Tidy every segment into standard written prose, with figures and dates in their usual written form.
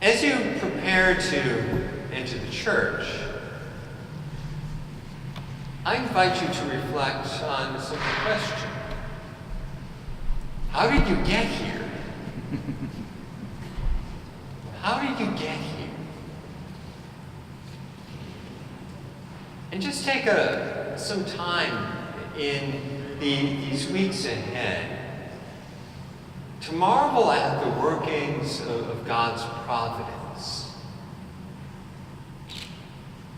As you prepare to enter the church, I invite you to reflect on a simple question. How did you get here? How did you get here? And just take some time in these weeks ahead to marvel at the workings of God's providence,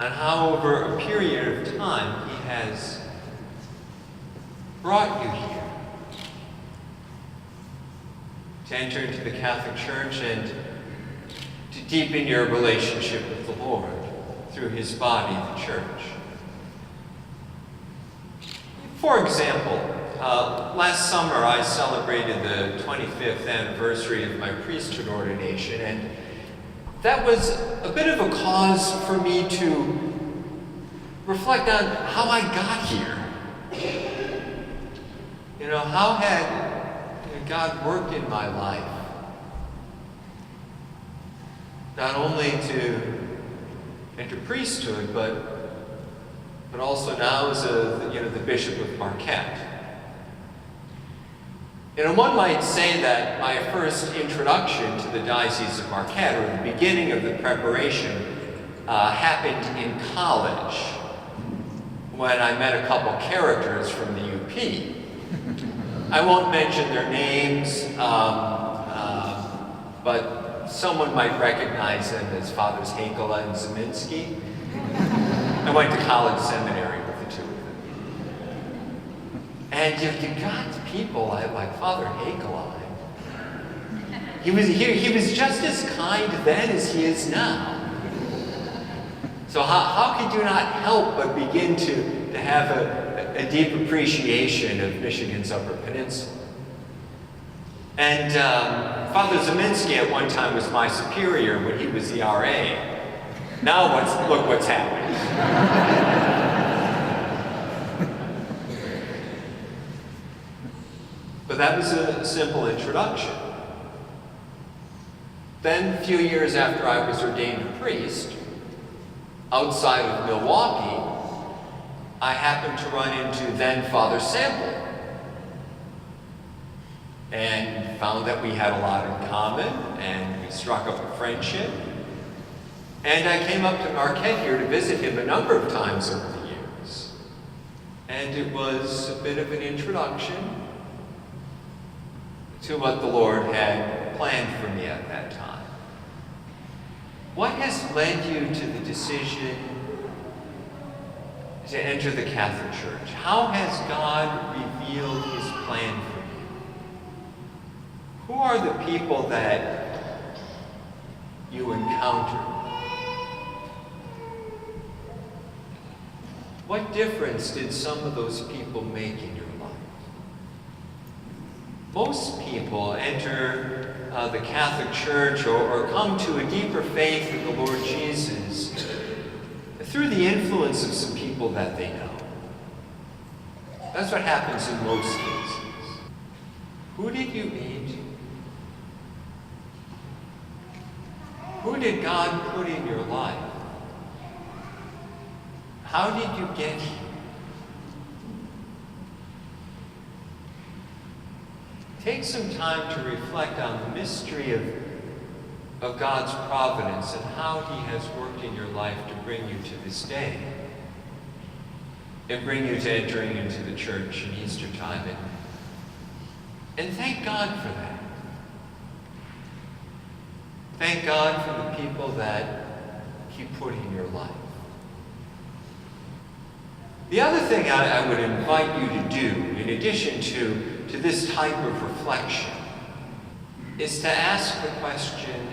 and how over a period of time He has brought you here to enter into the Catholic Church and to deepen your relationship with the Lord through His body, the Church. For example, last summer I celebrated the 25th anniversary of my priesthood ordination, and that was a bit of a cause for me to reflect on how I got here. You know, how had God worked in my life? Not only to enter priesthood, but also now as the Bishop of Marquette. One might say that my first introduction to the Diocese of Marquette, or the beginning of the preparation, happened in college when I met a couple characters from the UP. I won't mention their names, but someone might recognize them as Fathers Hakela and Zeminski. I went to college seminary with the two of them. And you got people like Father Hakela. He was just as kind then as he is now. So how could you not help but begin to have a deep appreciation of Michigan's Upper Peninsula? And Father Zeminski at one time was my superior when he was the RA. Now look what's happening. But that was a simple introduction. Then, a few years after I was ordained a priest, outside of Milwaukee, I happened to run into then Father Sample, and found that we had a lot in common, and we struck up a friendship. And I came up to Marquette here to visit him a number of times over the years. And it was a bit of an introduction to what the Lord had planned for me at that time. What has led you to the decision to enter the Catholic Church? How has God revealed His plan for you? Who are the people that you encounter? What difference did some of those people make in your life? Most people enter the Catholic Church or come to a deeper faith in the Lord Jesus through the influence of some people that they know. That's what happens in most cases. Who did you meet? Who did God put in your life? How did you get here? Take some time to reflect on the mystery of God's providence and how He has worked in your life to bring you to this day and bring you to entering into the church in Easter time. And thank God for that. Thank God for the people that He put in your life. The other thing I would invite you to do, in addition to this type of reflection, is to ask the question,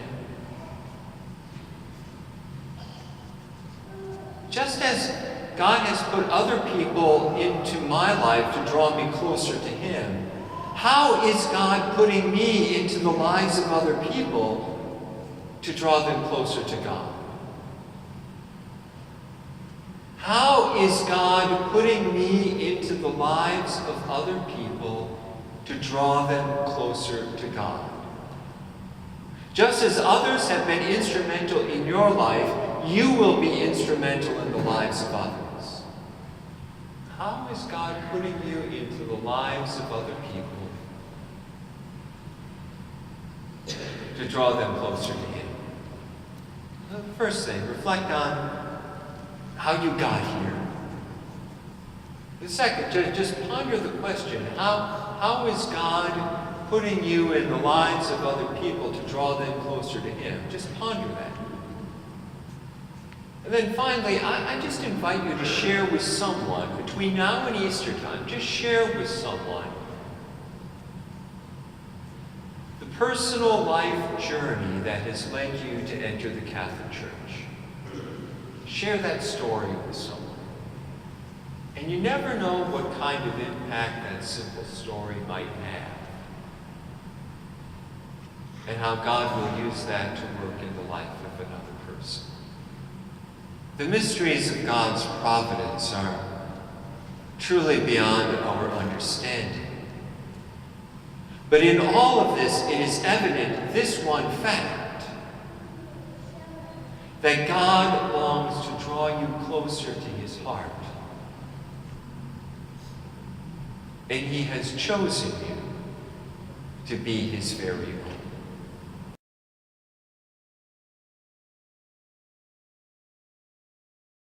just as God has put other people into my life to draw me closer to Him, how is God putting me into the lives of other people to draw them closer to God? How is God putting me into the lives of other people to draw them closer to God? Just as others have been instrumental in your life, you will be instrumental in the lives of others. How is God putting you into the lives of other people to draw them closer to Him? Well, the first thing, reflect on how you got here. The second, just ponder the question, how is God putting you in the lives of other people to draw them closer to Him? Just ponder that. And then finally, I just invite you to share with someone, between now and Easter time, just share with someone the personal life journey that has led you to enter the Catholic Church. Share that story with someone. And you never know what kind of impact that simple story might have, and how God will use that to work in the life of another person. The mysteries of God's providence are truly beyond our understanding. But in all of this, it is evident this one fact, that God longs to draw you closer to His heart. And He has chosen you to be His very own.